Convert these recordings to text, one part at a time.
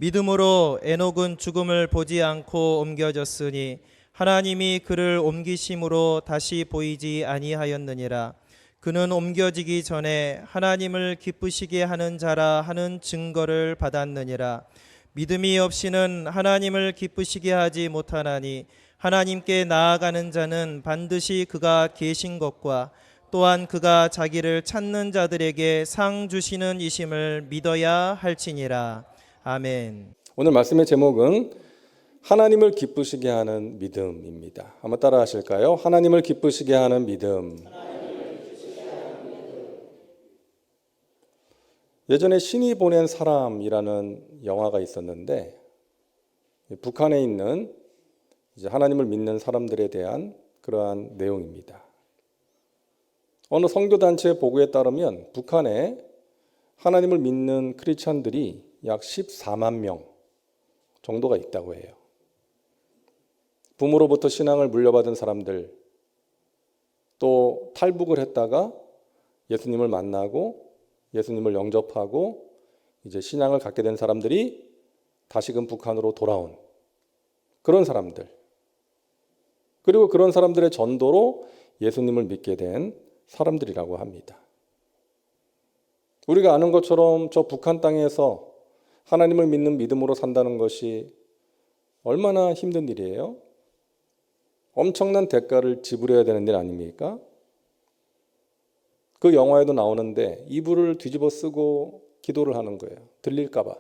믿음으로 에녹은 죽음을 보지 않고 옮겨졌으니 하나님이 그를 옮기심으로 다시 보이지 아니하였느니라. 그는 옮겨지기 전에 하나님을 기쁘시게 하는 자라 하는 증거를 받았느니라. 믿음이 없이는 하나님을 기쁘시게 하지 못하나니 하나님께 나아가는 자는 반드시 그가 계신 것과 또한 그가 자기를 찾는 자들에게 상 주시는 이심을 믿어야 할지니라. 아멘. 오늘 말씀의 제목은 하나님을 기쁘시게 하는 믿음입니다. 한번 따라 하실까요? 하나님을 기쁘시게 하는 믿음. 예전에 신이 보낸 사람이라는 영화가 있었는데 북한에 있는 이제 하나님을 믿는 사람들에 대한 그러한 내용입니다. 어느 선교단체의 보고에 따르면 북한에 하나님을 믿는 크리스찬들이 약 14만 명 정도가 있다고 해요. 부모로부터 신앙을 물려받은 사람들, 또 탈북을 했다가 예수님을 만나고 예수님을 영접하고 이제 신앙을 갖게 된 사람들이 다시금 북한으로 돌아온 그런 사람들, 그리고 그런 사람들의 전도로 예수님을 믿게 된 사람들이라고 합니다. 우리가 아는 것처럼 저 북한 땅에서 하나님을 믿는 믿음으로 산다는 것이 얼마나 힘든 일이에요? 엄청난 대가를 지불해야 되는 일 아닙니까? 그 영화에도 나오는데 이불을 뒤집어 쓰고 기도를 하는 거예요. 들릴까 봐.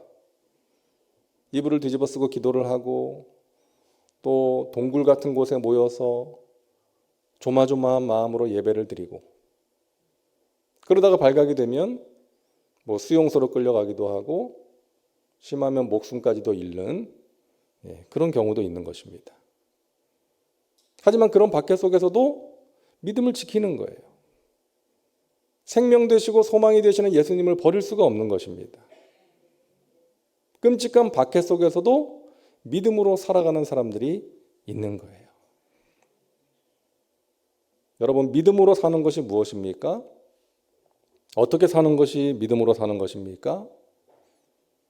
이불을 뒤집어 쓰고 기도를 하고 또 동굴 같은 곳에 모여서 조마조마한 마음으로 예배를 드리고 그러다가 발각이 되면 뭐 수용소로 끌려가기도 하고 심하면 목숨까지도 잃는 그런 경우도 있는 것입니다. 하지만 그런 박해 속에서도 믿음을 지키는 거예요. 생명 되시고 소망이 되시는 예수님을 버릴 수가 없는 것입니다. 끔찍한 박해 속에서도 믿음으로 살아가는 사람들이 있는 거예요. 여러분, 믿음으로 사는 것이 무엇입니까? 어떻게 사는 것이 믿음으로 사는 것입니까?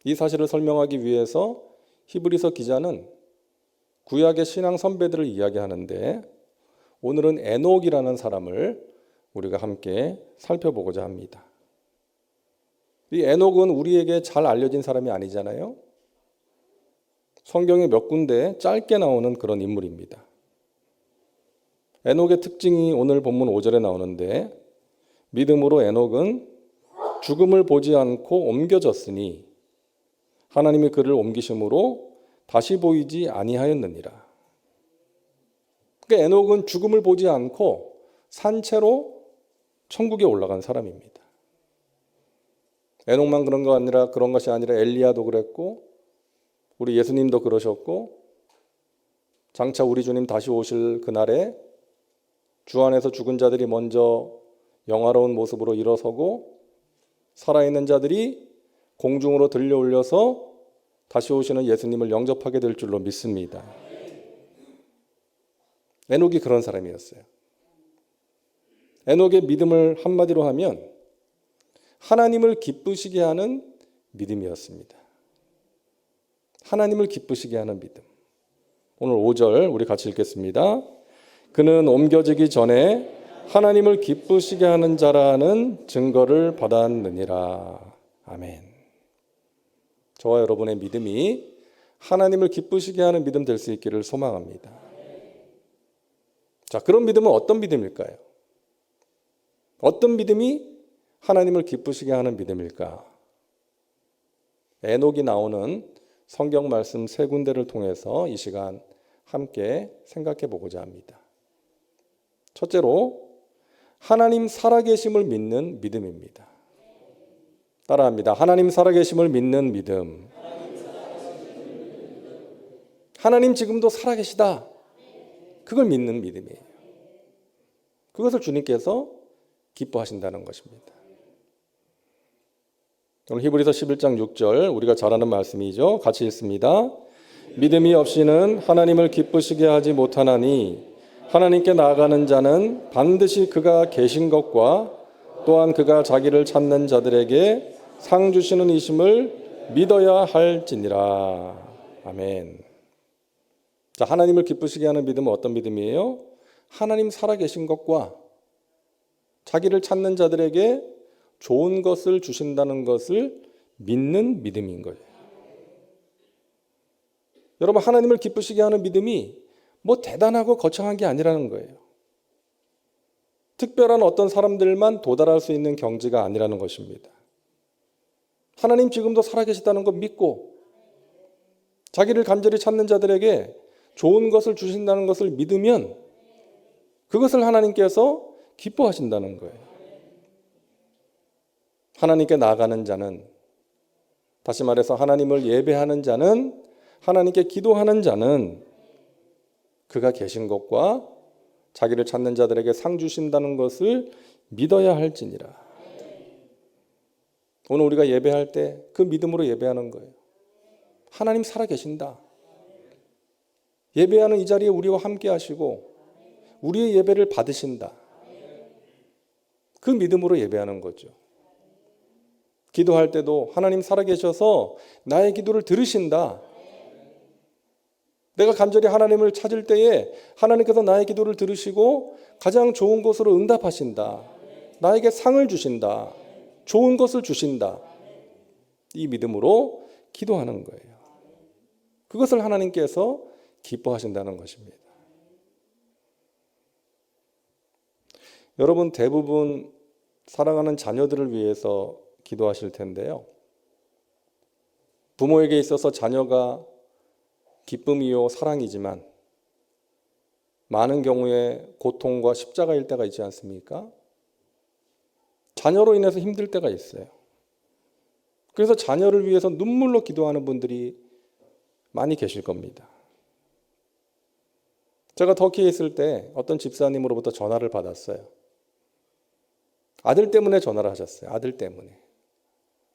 이 사실을 설명하기 위해서 히브리서 기자는 구약의 신앙 선배들을 이야기하는데 오늘은 에녹이라는 사람을 우리가 함께 살펴보고자 합니다. 이 에녹은 우리에게 잘 알려진 사람이 아니잖아요. 성경에 몇 군데 짧게 나오는 그런 인물입니다. 에녹의 특징이 오늘 본문 5절에 나오는데 믿음으로 에녹은 죽음을 보지 않고 옮겨졌으니 하나님이 그를 옮기심으로 다시 보이지 아니하였느니라. 그러니까 에녹은 죽음을 보지 않고 산채로 천국에 올라간 사람입니다. 에녹만 그런 것이 아니라 엘리야도 그랬고 우리 예수님도 그러셨고 장차 우리 주님 다시 오실 그날에 주 안에서 죽은 자들이 먼저 영화로운 모습으로 일어서고 살아있는 자들이 공중으로 들려 올려서 다시 오시는 예수님을 영접하게 될 줄로 믿습니다. 에녹이 그런 사람이었어요. 에녹의 믿음을 한마디로 하면 하나님을 기쁘시게 하는 믿음이었습니다. 하나님을 기쁘시게 하는 믿음. 오늘 5절 우리 같이 읽겠습니다. 그는 옮겨지기 전에 하나님을 기쁘시게 하는 자라는 증거를 받았느니라. 아멘. 저와 여러분의 믿음이 하나님을 기쁘시게 하는 믿음 될 수 있기를 소망합니다. 자, 그런 믿음은 어떤 믿음일까요? 어떤 믿음이 하나님을 기쁘시게 하는 믿음일까? 에녹이 나오는 성경 말씀 세 군데를 통해서 이 시간 함께 생각해 보고자 합니다. 첫째로 하나님 살아계심을 믿는 믿음입니다. 따라합니다. 하나님 살아계심을 믿는 믿음. 하나님 지금도 살아계시다. 그걸 믿는 믿음이에요. 그것을 주님께서 기뻐하신다는 것입니다. 오늘 히브리서 11장 6절 우리가 잘 아는 말씀이죠. 같이 읽습니다. 믿음이 없이는 하나님을 기쁘시게 하지 못하나니 하나님께 나아가는 자는 반드시 그가 계신 것과 또한 그가 자기를 찾는 자들에게 상 주시는 이심을 믿어야 할지니라. 아멘. 자, 하나님을 기쁘시게 하는 믿음은 어떤 믿음이에요? 하나님 살아계신 것과 자기를 찾는 자들에게 좋은 것을 주신다는 것을 믿는 믿음인 거예요. 여러분, 하나님을 기쁘시게 하는 믿음이 뭐 대단하고 거창한 게 아니라는 거예요. 특별한 어떤 사람들만 도달할 수 있는 경지가 아니라는 것입니다. 하나님 지금도 살아계시다는 거 믿고 자기를 간절히 찾는 자들에게 좋은 것을 주신다는 것을 믿으면 그것을 하나님께서 기뻐하신다는 거예요. 하나님께 나아가는 자는, 다시 말해서 하나님을 예배하는 자는, 하나님께 기도하는 자는 그가 계신 것과 자기를 찾는 자들에게 상 주신다는 것을 믿어야 할지니라. 오늘 우리가 예배할 때 그 믿음으로 예배하는 거예요. 하나님 살아계신다. 예배하는 이 자리에 우리와 함께 하시고 우리의 예배를 받으신다. 그 믿음으로 예배하는 거죠. 기도할 때도 하나님 살아계셔서 나의 기도를 들으신다. 내가 간절히 하나님을 찾을 때에 하나님께서 나의 기도를 들으시고 가장 좋은 것으로 응답하신다. 나에게 상을 주신다. 좋은 것을 주신다. 이 믿음으로 기도하는 거예요. 그것을 하나님께서 기뻐하신다는 것입니다. 여러분, 대부분 사랑하는 자녀들을 위해서 기도하실 텐데요. 부모에게 있어서 자녀가 기쁨이요 사랑이지만 많은 경우에 고통과 십자가일 때가 있지 않습니까? 자녀로 인해서 힘들 때가 있어요. 그래서 자녀를 위해서 눈물로 기도하는 분들이 많이 계실 겁니다. 제가 터키에 있을 때 어떤 집사님으로부터 전화를 받았어요. 아들 때문에 전화를 하셨어요. 아들 때문에.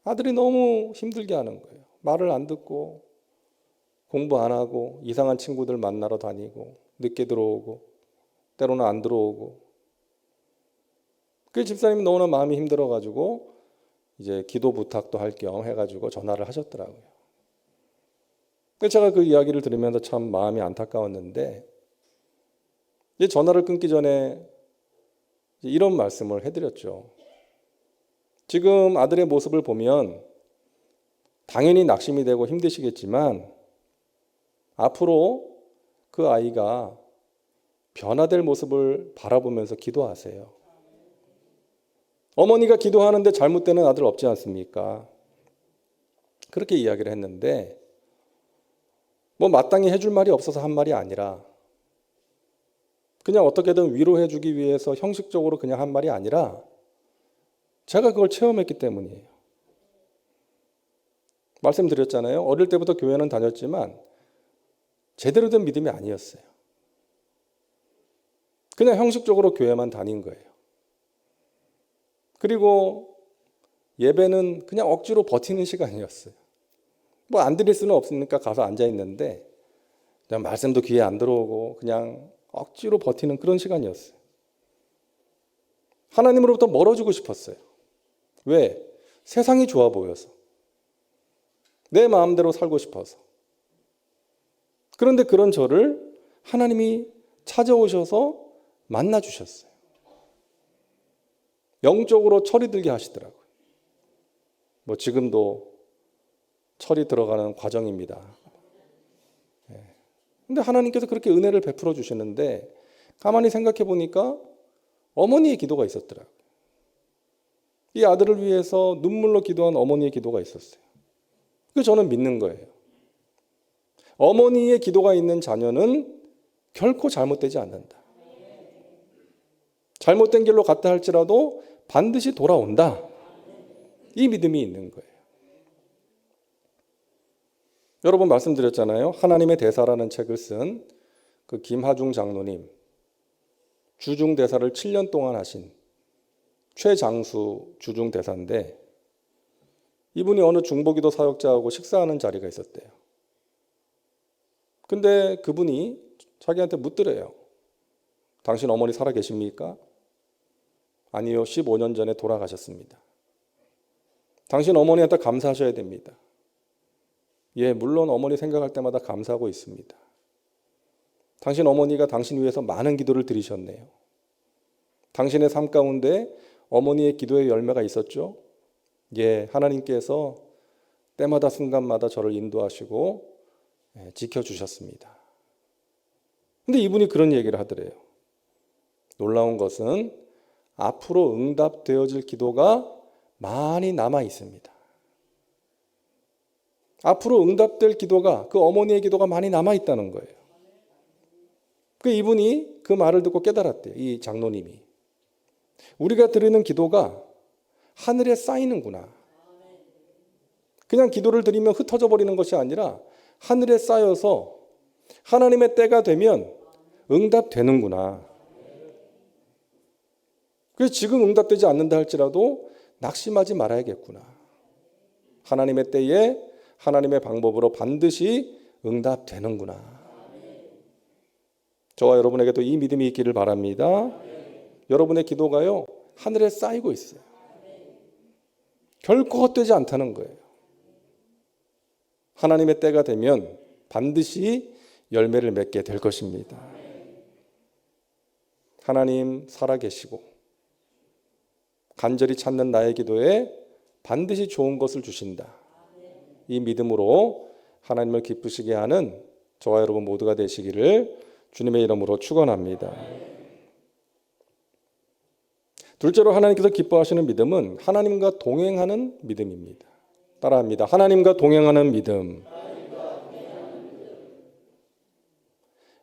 아들이 너무 힘들게 하는 거예요. 말을 안 듣고 공부 안 하고 이상한 친구들 만나러 다니고 늦게 들어오고 때로는 안 들어오고. 그 집사님이 너무나 마음이 힘들어가지고 이제 기도 부탁도 할 겸 해가지고 전화를 하셨더라고요. 제가 그 이야기를 들으면서 참 마음이 안타까웠는데 이제 전화를 끊기 전에 이런 말씀을 해드렸죠. 지금 아들의 모습을 보면 당연히 낙심이 되고 힘드시겠지만 앞으로 그 아이가 변화될 모습을 바라보면서 기도하세요. 어머니가 기도하는데 잘못되는 아들 없지 않습니까? 그렇게 이야기를 했는데 뭐 마땅히 해줄 말이 없어서 한 말이 아니라 그냥 어떻게든 위로해 주기 위해서 형식적으로 그냥 한 말이 아니라 제가 그걸 체험했기 때문이에요. 말씀드렸잖아요. 어릴 때부터 교회는 다녔지만 제대로 된 믿음이 아니었어요. 그냥 형식적으로 교회만 다닌 거예요. 그리고 예배는 그냥 억지로 버티는 시간이었어요. 뭐 안 드릴 수는 없으니까 가서 앉아 있는데 그냥 말씀도 귀에 안 들어오고 그냥 억지로 버티는 그런 시간이었어요. 하나님으로부터 멀어지고 싶었어요. 왜? 세상이 좋아 보여서. 내 마음대로 살고 싶어서. 그런데 그런 저를 하나님이 찾아오셔서 만나주셨어요. 영적으로 철이 들게 하시더라고요. 뭐 지금도 철이 들어가는 과정입니다. 근데 하나님께서 그렇게 은혜를 베풀어 주시는데 가만히 생각해 보니까 어머니의 기도가 있었더라고요. 이 아들을 위해서 눈물로 기도한 어머니의 기도가 있었어요. 그래서 저는 믿는 거예요. 어머니의 기도가 있는 자녀는 결코 잘못되지 않는다. 잘못된 길로 갔다 할지라도 반드시 돌아온다. 이 믿음이 있는 거예요. 여러분 말씀드렸잖아요. 하나님의 대사라는 책을 쓴 그 김하중 장로님, 주중대사를 7년 동안 하신 최장수 주중대사인데 이분이 어느 중보기도 사역자하고 식사하는 자리가 있었대요. 근데 그분이 자기한테 묻더래요. 당신 어머니 살아 계십니까? 아니요, 15년 전에 돌아가셨습니다. 당신 어머니한테 감사하셔야 됩니다. 예, 물론 어머니 생각할 때마다 감사하고 있습니다. 당신 어머니가 당신 위해서 많은 기도를 드리셨네요. 당신의 삶 가운데 어머니의 기도의 열매가 있었죠? 예, 하나님께서 때마다 순간마다 저를 인도하시고 지켜주셨습니다. 근데 이분이 그런 얘기를 하더래요. 놀라운 것은 앞으로 응답되어질 기도가 많이 남아 있습니다. 앞으로 응답될 기도가, 그 어머니의 기도가 많이 남아 있다는 거예요. 그 이분이 그 말을 듣고 깨달았대요. 이 장로님이. 우리가 드리는 기도가 하늘에 쌓이는구나. 그냥 기도를 드리면 흩어져 버리는 것이 아니라 하늘에 쌓여서 하나님의 때가 되면 응답되는구나. 그래서 지금 응답되지 않는다 할지라도 낙심하지 말아야겠구나. 하나님의 때에 하나님의 방법으로 반드시 응답되는구나. 저와 여러분에게도 이 믿음이 있기를 바랍니다. 여러분의 기도가요, 하늘에 쌓이고 있어요. 결코 헛되지 않다는 거예요. 하나님의 때가 되면 반드시 열매를 맺게 될 것입니다. 하나님 살아계시고 간절히 찾는 나의 기도에 반드시 좋은 것을 주신다. 이 믿음으로 하나님을 기쁘시게 하는 저와 여러분 모두가 되시기를 주님의 이름으로 축원합니다. 둘째로 하나님께서 기뻐하시는 믿음은 하나님과 동행하는 믿음입니다. 따라합니다. 하나님과 동행하는 믿음.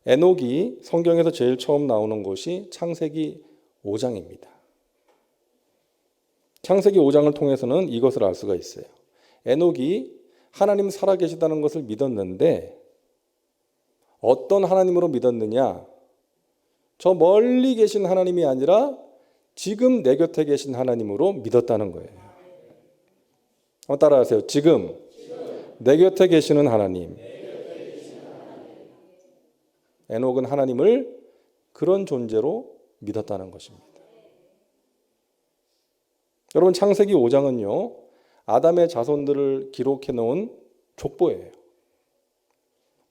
에녹이 성경에서 제일 처음 나오는 곳이 창세기 5장입니다. 창세기 5장을 통해서는 이것을 알 수가 있어요. 에녹이 하나님 살아계시다는 것을 믿었는데 어떤 하나님으로 믿었느냐? 저 멀리 계신 하나님이 아니라 지금 내 곁에 계신 하나님으로 믿었다는 거예요. 한번 따라하세요. 지금 내 곁에 계시는 하나님. 에녹은 하나님을 그런 존재로 믿었다는 것입니다. 여러분, 창세기 5장은요, 아담의 자손들을 기록해 놓은 족보예요.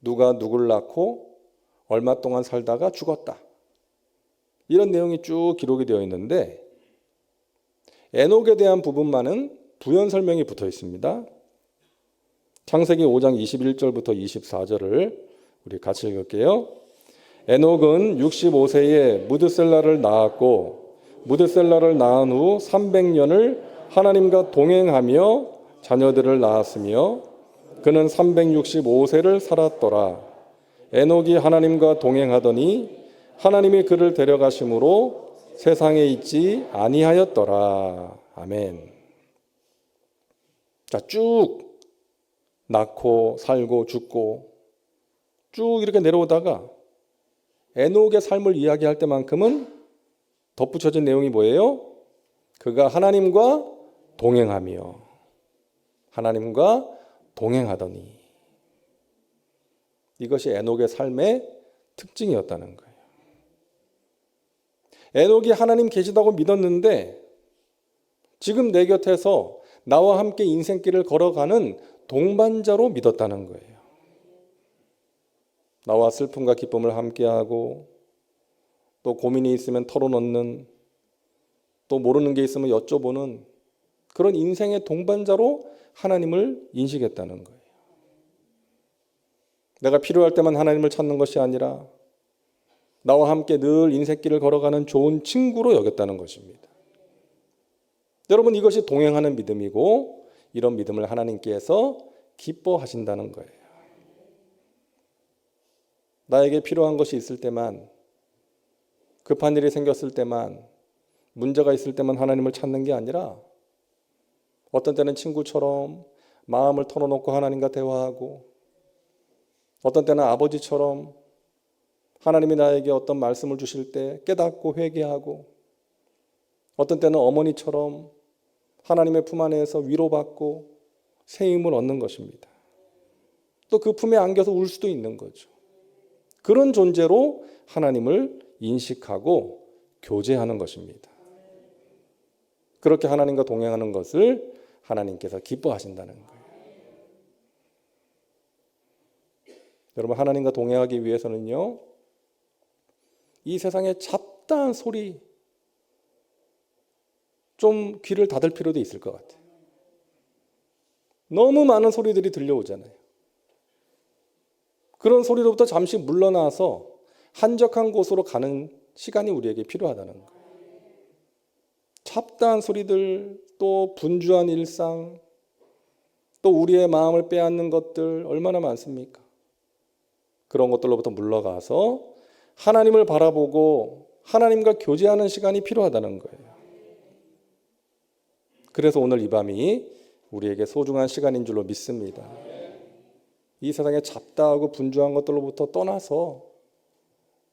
누가 누굴 낳고 얼마 동안 살다가 죽었다. 이런 내용이 쭉 기록이 되어 있는데 에녹에 대한 부분만은 부연 설명이 붙어 있습니다. 창세기 5장 21절부터 24절을 우리 같이 읽을게요. 에녹은 65세에 무드셀라를 낳았고 무드셀라를 낳은 후 300년을 하나님과 동행하며 자녀들을 낳았으며 그는 365세를 살았더라. 에녹이 하나님과 동행하더니 하나님이 그를 데려가심으로 세상에 있지 아니하였더라. 아멘. 자, 쭉 낳고 살고 죽고 쭉 이렇게 내려오다가 에녹의 삶을 이야기할 때만큼은 덧붙여진 내용이 뭐예요? 그가 하나님과 동행하며 하나님과 동행하더니 이것이 에녹의 삶의 특징이었다는 거예요. 에녹이 하나님 계시다고 믿었는데 지금 내 곁에서 나와 함께 인생길을 걸어가는 동반자로 믿었다는 거예요. 나와 슬픔과 기쁨을 함께하고 또 고민이 있으면 털어놓는 또 모르는 게 있으면 여쭤보는 그런 인생의 동반자로 하나님을 인식했다는 거예요. 내가 필요할 때만 하나님을 찾는 것이 아니라 나와 함께 늘 인생길을 걸어가는 좋은 친구로 여겼다는 것입니다. 여러분, 이것이 동행하는 믿음이고 이런 믿음을 하나님께서 기뻐하신다는 거예요. 나에게 필요한 것이 있을 때만, 급한 일이 생겼을 때만, 문제가 있을 때만 하나님을 찾는 게 아니라 어떤 때는 친구처럼 마음을 털어놓고 하나님과 대화하고 어떤 때는 아버지처럼 하나님이 나에게 어떤 말씀을 주실 때 깨닫고 회개하고 어떤 때는 어머니처럼 하나님의 품 안에서 위로받고 새 힘을 얻는 것입니다. 또 그 품에 안겨서 울 수도 있는 거죠. 그런 존재로 하나님을 인식하고 교제하는 것입니다. 그렇게 하나님과 동행하는 것을 하나님께서 기뻐하신다는 거예요. 여러분, 하나님과 동행하기 위해서는요, 이 세상의 잡다한 소리 좀 귀를 닫을 필요도 있을 것 같아요. 너무 많은 소리들이 들려오잖아요. 그런 소리로부터 잠시 물러나서 한적한 곳으로 가는 시간이 우리에게 필요하다는 거예요. 잡다한 소리들, 또 분주한 일상, 또 우리의 마음을 빼앗는 것들 얼마나 많습니까? 그런 것들로부터 물러가서 하나님을 바라보고 하나님과 교제하는 시간이 필요하다는 거예요. 그래서 오늘 이 밤이 우리에게 소중한 시간인 줄로 믿습니다. 이 세상에 잡다하고 분주한 것들로부터 떠나서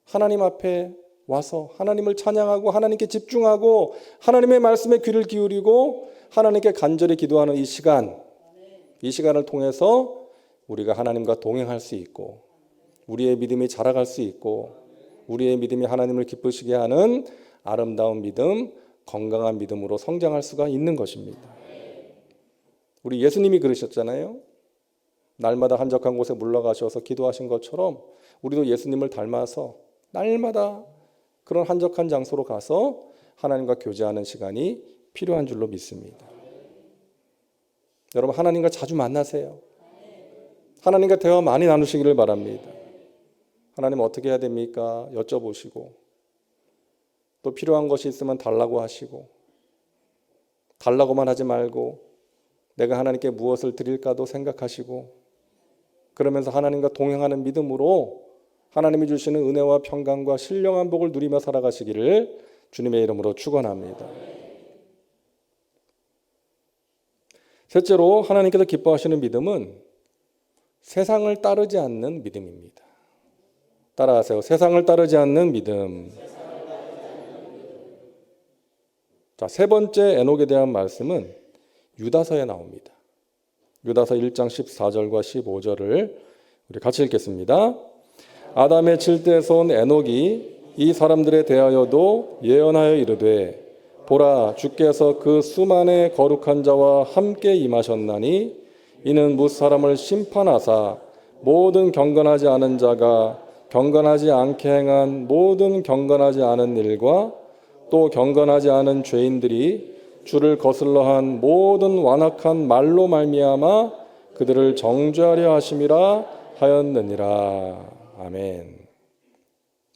하나님 앞에 와서 하나님을 찬양하고 하나님께 집중하고 하나님의 말씀에 귀를 기울이고 하나님께 간절히 기도하는 이 시간을 통해서 우리가 하나님과 동행할 수 있고 우리의 믿음이 자라갈 수 있고 우리의 믿음이 하나님을 기쁘시게 하는 아름다운 믿음, 건강한 믿음으로 성장할 수가 있는 것입니다. 우리 예수님이 그러셨잖아요. 날마다 한적한 곳에 물러가셔서 기도하신 것처럼 우리도 예수님을 닮아서 날마다 그런 한적한 장소로 가서 하나님과 교제하는 시간이 필요한 줄로 믿습니다. 여러분, 하나님과 자주 만나세요. 하나님과 대화 많이 나누시기를 바랍니다. 하나님 어떻게 해야 됩니까? 여쭤보시고 또 필요한 것이 있으면 달라고 하시고 달라고만 하지 말고 내가 하나님께 무엇을 드릴까도 생각하시고 그러면서 하나님과 동행하는 믿음으로 하나님이 주시는 은혜와 평강과 신령한 복을 누리며 살아가시기를 주님의 이름으로 축원합니다. 셋째로 하나님께서 기뻐하시는 믿음은 세상을 따르지 않는 믿음입니다. 따라하세요. 세상을 따르지 않는 믿음. 자, 세 번째 에녹에 대한 말씀은 유다서에 나옵니다. 유다서 1장 14절과 15절을 우리 같이 읽겠습니다. 아담의 7대 손 에녹이 이 사람들에 대하여도 예언하여 이르되 보라, 주께서 그 수만의 거룩한 자와 함께 임하셨나니 이는 무사람을 심판하사 모든 경건하지 않은 자가 경건하지 않게 행한 모든 경건하지 않은 일과 또 경건하지 않은 죄인들이 주를 거슬러 한 모든 완악한 말로 말미암아 그들을 정죄하려 하심이라 하였느니라. 아멘.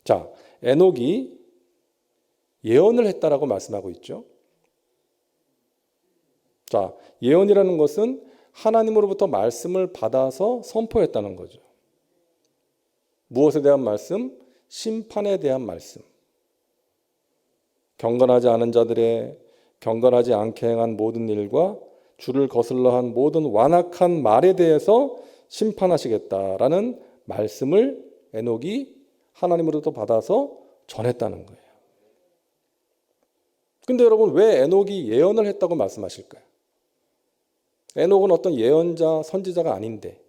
자, 에녹이 예언을 했다라고 말씀하고 있죠. 자, 예언이라는 것은 하나님으로부터 말씀을 받아서 선포했다는 거죠. 무엇에 대한 말씀? 심판에 대한 말씀. 경건하지 않은 자들의 경건하지 않게 행한 모든 일과 주를 거슬러 한 모든 완악한 말에 대해서 심판하시겠다라는 말씀을 에녹이 하나님으로부터 받아서 전했다는 거예요. 근데 여러분, 왜 에녹이 예언을 했다고 말씀하실까요? 에녹은 어떤 예언자, 선지자가 아닌데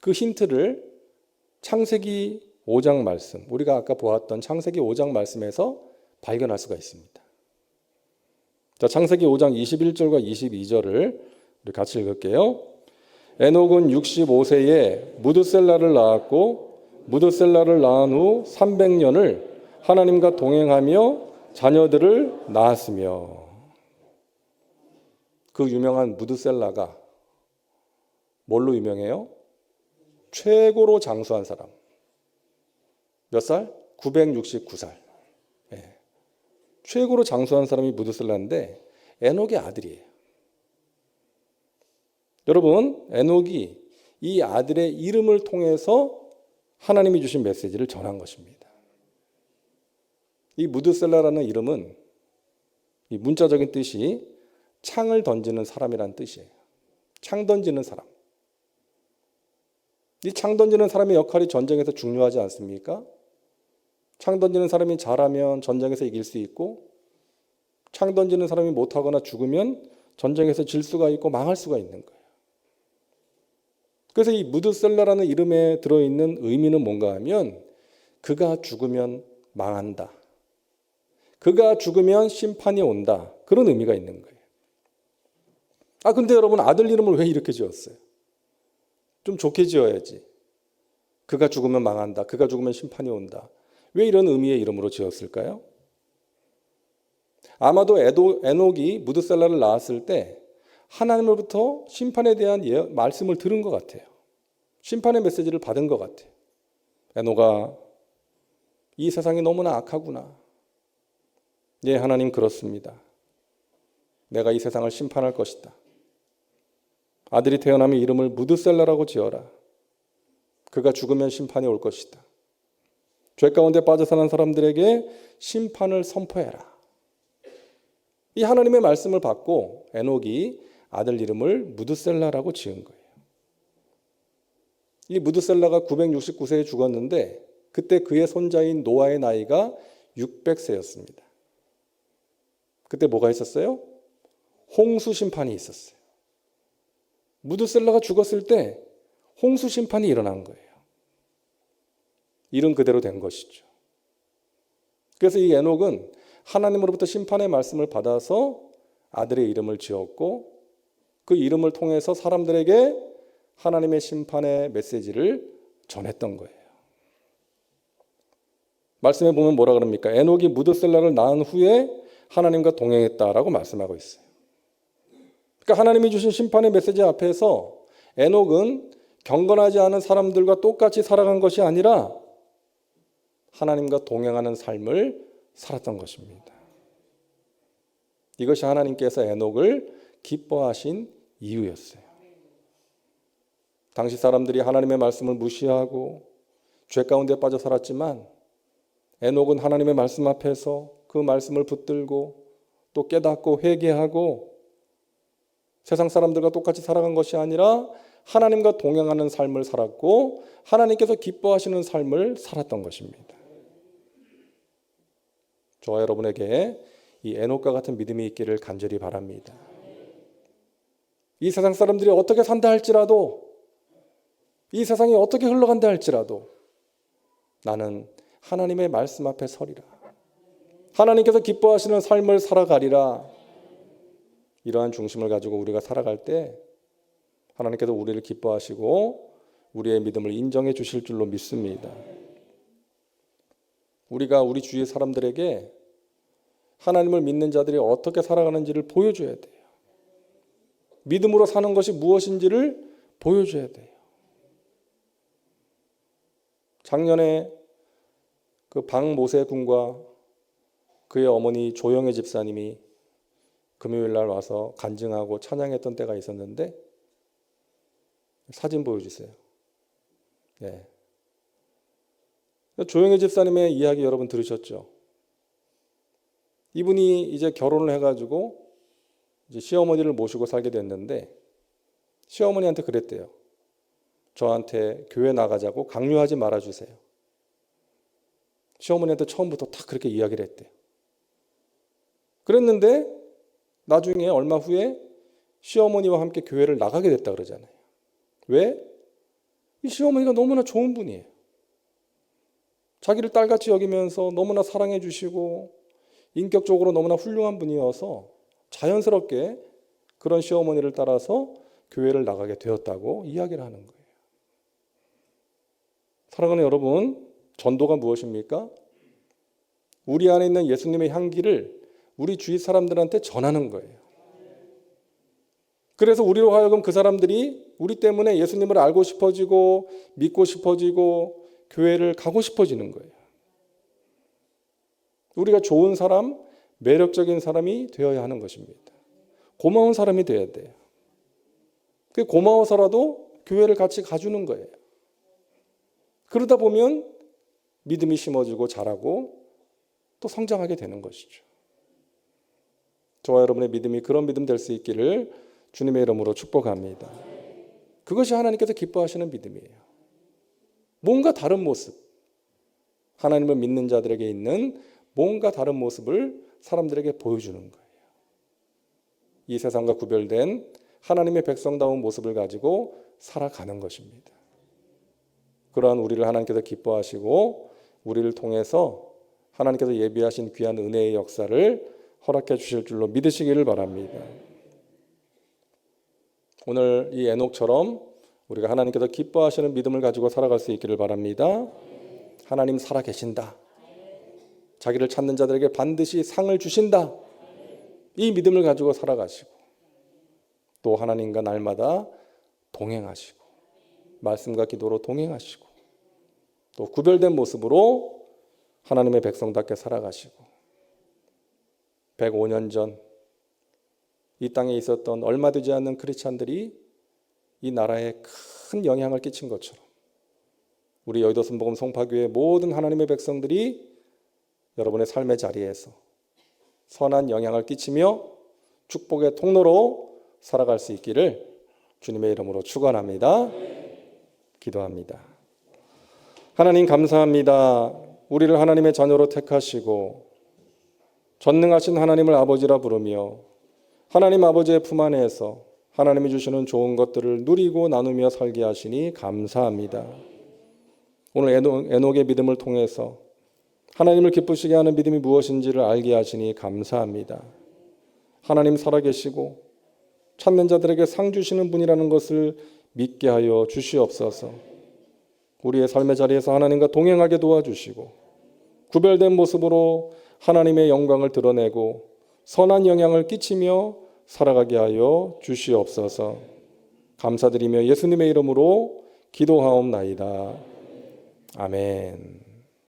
그 힌트를 창세기 5장 말씀, 우리가 아까 보았던 창세기 5장 말씀에서 발견할 수가 있습니다. 자, 창세기 5장 21절과 22절을 우리 같이 읽을게요. 에녹은 65세에 무드셀라를 낳았고 무드셀라를 낳은 후 300년을 하나님과 동행하며 자녀들을 낳았으며. 그 유명한 무드셀라가 뭘로 유명해요? 최고로 장수한 사람. 몇 살? 969살. 네. 최고로 장수한 사람이 무드셀라인데 에녹의 아들이에요. 여러분, 에녹이 이 아들의 이름을 통해서 하나님이 주신 메시지를 전한 것입니다. 이 무드셀라라는 이름은 이 문자적인 뜻이 창을 던지는 사람이라는 뜻이에요. 창 던지는 사람. 이 창 던지는 사람의 역할이 전쟁에서 중요하지 않습니까? 창 던지는 사람이 잘하면 전쟁에서 이길 수 있고 창 던지는 사람이 못하거나 죽으면 전쟁에서 질 수가 있고 망할 수가 있는 거예요. 그래서 이 무드셀라라는 이름에 들어있는 의미는 뭔가 하면 그가 죽으면 망한다. 그가 죽으면 심판이 온다. 그런 의미가 있는 거예요. 근데 여러분, 아들 이름을 왜 이렇게 지었어요? 좀 좋게 지어야지. 그가 죽으면 망한다. 그가 죽으면 심판이 온다. 왜 이런 의미의 이름으로 지었을까요? 아마도 에녹이 무드셀라를 낳았을 때 하나님으로부터 심판에 대한 말씀을 들은 것 같아요. 심판의 메시지를 받은 것 같아요. 에녹아, 이 세상이 너무나 악하구나. 예, 하나님 그렇습니다. 내가 이 세상을 심판할 것이다. 아들이 태어나면 이름을 무드셀라라고 지어라. 그가 죽으면 심판이 올 것이다. 죄 가운데 빠져 사는 사람들에게 심판을 선포해라. 이 하나님의 말씀을 받고 에녹이 아들 이름을 무드셀라라고 지은 거예요. 이 무드셀라가 969세에 죽었는데 그때 그의 손자인 노아의 나이가 600세였습니다. 그때 뭐가 있었어요? 홍수 심판이 있었어요. 무드셀라가 죽었을 때 홍수 심판이 일어난 거예요. 일은 그대로 된 것이죠. 그래서 이 에녹은 하나님으로부터 심판의 말씀을 받아서 아들의 이름을 지었고 그 이름을 통해서 사람들에게 하나님의 심판의 메시지를 전했던 거예요. 말씀에 보면 뭐라 그럽니까? 에녹이 무드셀라를 낳은 후에 하나님과 동행했다라고 말씀하고 있어요. 그러니까 하나님이 주신 심판의 메시지 앞에서 에녹은 경건하지 않은 사람들과 똑같이 살아간 것이 아니라 하나님과 동행하는 삶을 살았던 것입니다. 이것이 하나님께서 에녹을 기뻐하신 이유였어요. 당시 사람들이 하나님의 말씀을 무시하고 죄 가운데 빠져 살았지만 에녹은 하나님의 말씀 앞에서 그 말씀을 붙들고 또 깨닫고 회개하고 세상 사람들과 똑같이 살아간 것이 아니라 하나님과 동행하는 삶을 살았고 하나님께서 기뻐하시는 삶을 살았던 것입니다. 저와 여러분에게 이 에녹과 같은 믿음이 있기를 간절히 바랍니다. 이 세상 사람들이 어떻게 산다 할지라도 이 세상이 어떻게 흘러간다 할지라도 나는 하나님의 말씀 앞에 서리라. 하나님께서 기뻐하시는 삶을 살아가리라. 이러한 중심을 가지고 우리가 살아갈 때 하나님께서 우리를 기뻐하시고 우리의 믿음을 인정해 주실 줄로 믿습니다. 우리가 우리 주위의 사람들에게 하나님을 믿는 자들이 어떻게 살아가는지를 보여줘야 돼요. 믿음으로 사는 것이 무엇인지를 보여줘야 돼요. 작년에 그 박모세 군과 그의 어머니 조영애 집사님이 금요일 날 와서 간증하고 찬양했던 때가 있었는데 사진 보여주세요. 네. 조영애 집사님의 이야기 여러분 들으셨죠? 이분이 이제 결혼을 해가지고 이제 시어머니를 모시고 살게 됐는데 시어머니한테 그랬대요. 저한테 교회 나가자고 강요하지 말아주세요. 시어머니한테 처음부터 딱 그렇게 이야기를 했대요. 그랬는데 나중에 얼마 후에 시어머니와 함께 교회를 나가게 됐다 그러잖아요. 왜? 이 시어머니가 너무나 좋은 분이에요. 자기를 딸같이 여기면서 너무나 사랑해 주시고 인격적으로 너무나 훌륭한 분이어서 자연스럽게 그런 시어머니를 따라서 교회를 나가게 되었다고 이야기를 하는 거예요. 사랑하는 여러분, 전도가 무엇입니까? 우리 안에 있는 예수님의 향기를 우리 주위 사람들한테 전하는 거예요. 그래서 우리로 하여금 그 사람들이 우리 때문에 예수님을 알고 싶어지고 믿고 싶어지고 교회를 가고 싶어지는 거예요. 우리가 좋은 사람, 매력적인 사람이 되어야 하는 것입니다. 고마운 사람이 되어야 돼요. 그 고마워서라도 교회를 같이 가주는 거예요. 그러다 보면 믿음이 심어지고 자라고 또 성장하게 되는 것이죠. 저와 여러분의 믿음이 그런 믿음 될 수 있기를 주님의 이름으로 축복합니다. 그것이 하나님께서 기뻐하시는 믿음이에요. 뭔가 다른 모습, 하나님을 믿는 자들에게 있는 뭔가 다른 모습을 사람들에게 보여주는 거예요. 이 세상과 구별된 하나님의 백성다운 모습을 가지고 살아가는 것입니다. 그러한 우리를 하나님께서 기뻐하시고 우리를 통해서 하나님께서 예비하신 귀한 은혜의 역사를 허락해 주실 줄로 믿으시기를 바랍니다. 오늘 이 에녹처럼 우리가 하나님께서 기뻐하시는 믿음을 가지고 살아갈 수 있기를 바랍니다. 하나님 살아계신다. 자기를 찾는 자들에게 반드시 상을 주신다. 이 믿음을 가지고 살아가시고 또 하나님과 날마다 동행하시고 말씀과 기도로 동행하시고 또 구별된 모습으로 하나님의 백성답게 살아가시고 105년 전 이 땅에 있었던 얼마 되지 않는 크리스찬들이 이 나라에 큰 영향을 끼친 것처럼 우리 여의도 순복음 송파교회 모든 하나님의 백성들이 여러분의 삶의 자리에서 선한 영향을 끼치며 축복의 통로로 살아갈 수 있기를 주님의 이름으로 축원합니다. 기도합니다. 하나님 감사합니다. 우리를 하나님의 자녀로 택하시고 전능하신 하나님을 아버지라 부르며 하나님 아버지의 품 안에서 하나님이 주시는 좋은 것들을 누리고 나누며 살게 하시니 감사합니다. 오늘 에녹의 믿음을 통해서 하나님을 기쁘시게 하는 믿음이 무엇인지를 알게 하시니 감사합니다. 하나님 살아계시고 찾는 자들에게 상 주시는 분이라는 것을 믿게 하여 주시옵소서. 우리의 삶의 자리에서 하나님과 동행하게 도와주시고 구별된 모습으로 하나님의 영광을 드러내고 선한 영향을 끼치며 살아가게 하여 주시옵소서. 감사드리며 예수님의 이름으로 기도하옵나이다. 아멘.